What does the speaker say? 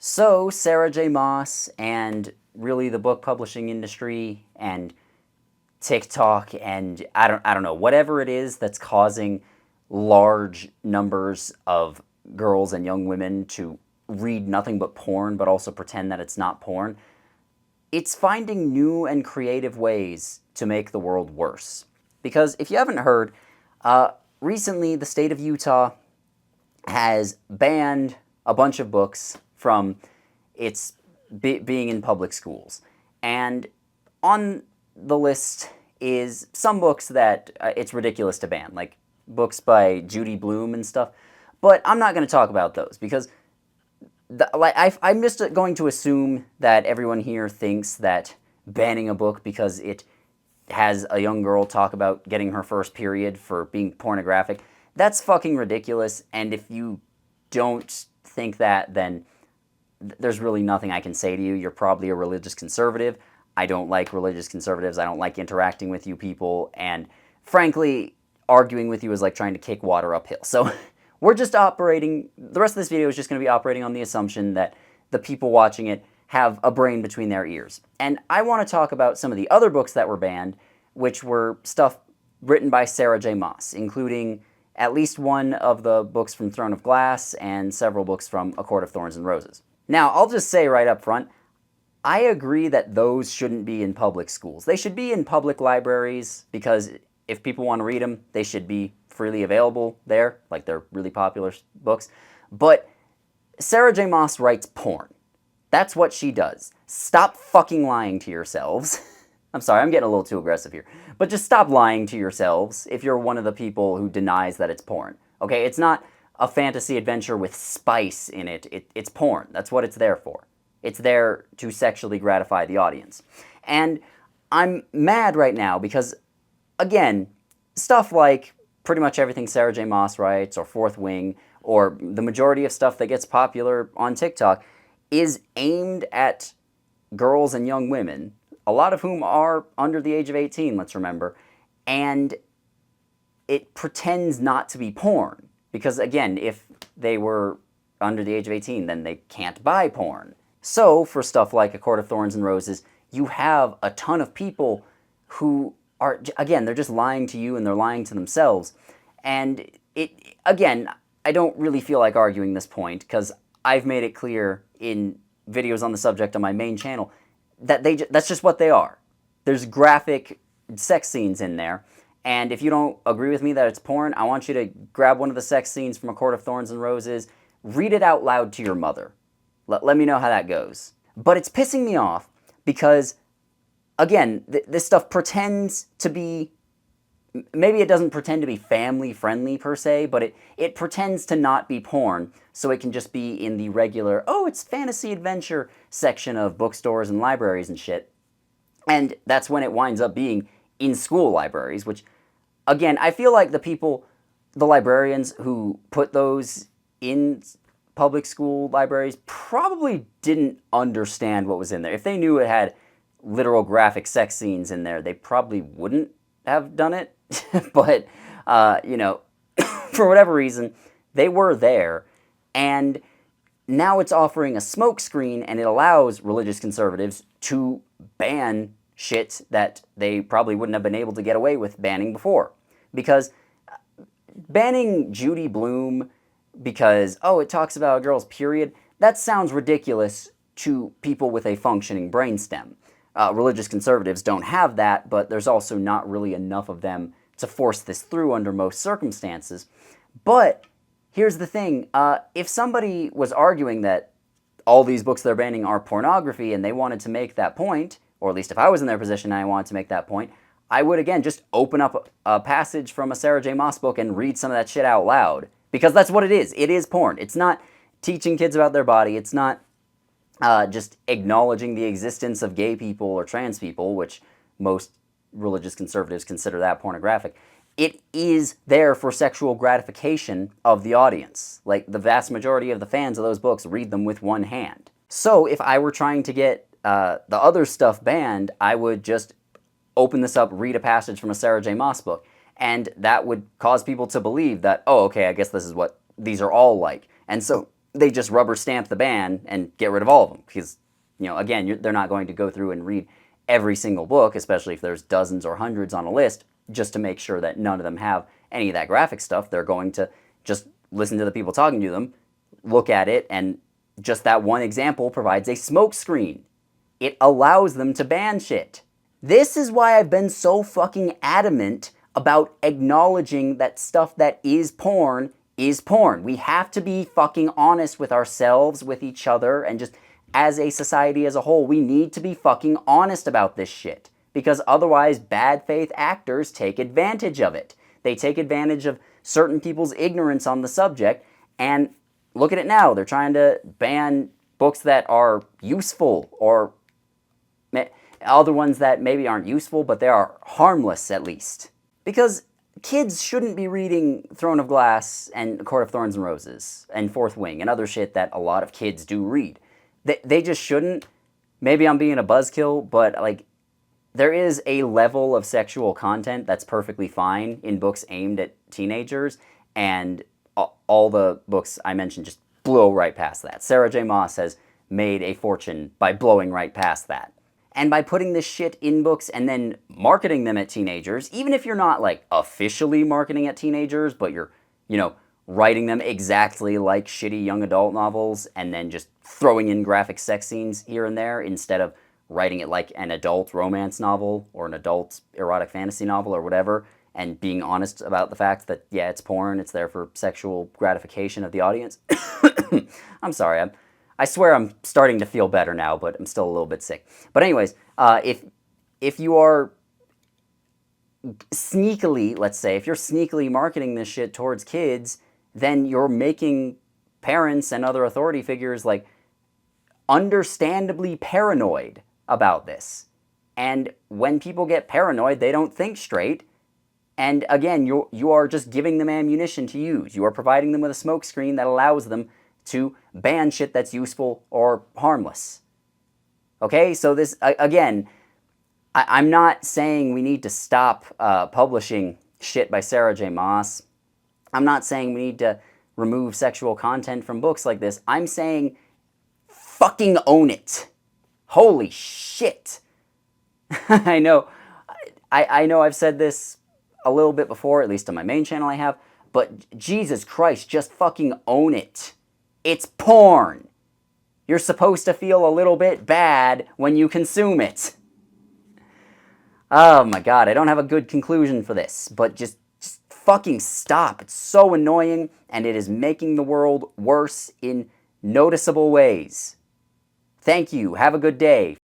So, Sarah J. Maas and really the book publishing industry and TikTok and I don't know, whatever it is that's causing large numbers of girls and young women to read nothing but porn but also pretend that it's not porn. It's finding new and creative ways to make the world worse. Because if you haven't heard, recently the state of Utah has banned a bunch of books from its being in public schools. And on the list is some books that it's ridiculous to ban, like books by Judy Blume and stuff. But I'm not going to talk about those because I'm just going to assume that everyone here thinks that banning a book because it has a young girl talk about getting her first period for being pornographic, that's fucking ridiculous. And if you don't think that, then there's really nothing I can say to you. You're probably a religious conservative. I don't like religious conservatives. I don't like interacting with you people. And frankly, arguing with you is like trying to kick water uphill. So we're just operating, the rest of this video is just going to be operating on the assumption that the people watching it have a brain between their ears. And I want to talk about some of the other books that were banned, which were stuff written by Sarah J. Maas, including at least one of the books from Throne of Glass and several books from A Court of Thorns and Roses. Now, I'll just say right up front, I agree that those shouldn't be in public schools. They should be in public libraries because if people want to read them, they should be freely available there, like they're really popular books. But Sarah J. Maas writes porn. That's what she does. Stop fucking lying to yourselves. I'm sorry, I'm getting a little too aggressive here. But just stop lying to yourselves if you're one of the people who denies that it's porn. Okay, it's not a fantasy adventure with spice in it. It's porn. That's what it's there for. It's there to sexually gratify the audience. And I'm mad right now because, again, stuff like pretty much everything Sarah J. Maas writes, or Fourth Wing, or the majority of stuff that gets popular on TikTok is aimed at girls and young women, a lot of whom are under the age of 18, let's remember, and it pretends not to be porn. Because, again, if they were under the age of 18, then they can't buy porn. So, for stuff like A Court of Thorns and Roses, you have a ton of people who are, again, they're just lying to you and they're lying to themselves. And, again, I don't really feel like arguing this point because I've made it clear in videos on the subject on my main channel that that's just what they are. There's graphic sex scenes in there. And if you don't agree with me that it's porn, I want you to grab one of the sex scenes from A Court of Thorns and Roses, read it out loud to your mother. Let me know how that goes. But it's pissing me off because, again, this stuff pretends to be, maybe it doesn't pretend to be family-friendly per se, but it pretends to not be porn, so it can just be in the regular, oh, it's fantasy adventure section of bookstores and libraries and shit. And that's when it winds up being in school libraries, which, again, I feel like the librarians who put those in public school libraries probably didn't understand what was in there. If they knew it had literal graphic sex scenes in there, they probably wouldn't have done it. But, you know, for whatever reason, they were there. And now it's offering a smokescreen, and it allows religious conservatives to ban shit that they probably wouldn't have been able to get away with banning before. Because banning Judy Blume because, oh, it talks about a girl's period, that sounds ridiculous to people with a functioning brainstem. Religious conservatives don't have that, but there's also not really enough of them to force this through under most circumstances. But here's the thing. If somebody was arguing that all these books they're banning are pornography and they wanted to make that point, or at least if I was in their position and I wanted to make that point, I would, again, just open up a passage from a Sarah J. Maas book and read some of that shit out loud. Because that's what it is. It is porn. It's not teaching kids about their body. It's not just acknowledging the existence of gay people or trans people, which most religious conservatives consider that pornographic. It is there for sexual gratification of the audience. Like, the vast majority of the fans of those books read them with one hand. So if I were trying to get the other stuff banned, I would just open this up, read a passage from a Sarah J. Maas book. And that would cause people to believe that, oh, okay, I guess this is what these are all like. And so they just rubber stamp the ban and get rid of all of them. Because, again, they're not going to go through and read every single book, especially if there's dozens or hundreds on a list, just to make sure that none of them have any of that graphic stuff. They're going to just listen to the people talking to them, look at it, and just that one example provides a smokescreen. It allows them to ban shit. This is why I've been so fucking adamant about acknowledging that stuff that is porn is porn. We have to be fucking honest with ourselves, with each other, and just as a society as a whole, we need to be fucking honest about this shit. Because otherwise, bad faith actors take advantage of it. They take advantage of certain people's ignorance on the subject, and look at it now. They're trying to ban books that are useful, or other ones that maybe aren't useful, but they are harmless at least. Because kids shouldn't be reading Throne of Glass and Court of Thorns and Roses and Fourth Wing and other shit that a lot of kids do read. They just shouldn't. Maybe I'm being a buzzkill, but like, there is a level of sexual content that's perfectly fine in books aimed at teenagers, and all the books I mentioned just blow right past that. Sarah J. Maas has made a fortune by blowing right past that. And by putting this shit in books and then marketing them at teenagers, even if you're not like officially marketing at teenagers, but you're, writing them exactly like shitty young adult novels and then just throwing in graphic sex scenes here and there instead of writing it like an adult romance novel or an adult erotic fantasy novel or whatever, and being honest about the fact that, yeah, it's porn, it's there for sexual gratification of the audience. I'm sorry, I swear I'm starting to feel better now, but I'm still a little bit sick. But anyways, if you are sneakily, let's say, if you're sneakily marketing this shit towards kids, then you're making parents and other authority figures like understandably paranoid about this. And when people get paranoid, they don't think straight. And again, you are just giving them ammunition to use. You are providing them with a smokescreen that allows them to ban shit that's useful or harmless. Okay, so this, again, I'm not saying we need to stop publishing shit by Sarah J. Maas. I'm not saying we need to remove sexual content from books like this. I'm saying fucking own it. Holy shit. I know I've said this a little bit before, at least on my main channel I have, but Jesus Christ, just fucking own it. It's porn. You're supposed to feel a little bit bad when you consume it. Oh my god, I don't have a good conclusion for this, but just fucking stop. It's so annoying, and it is making the world worse in noticeable ways. Thank you. Have a good day.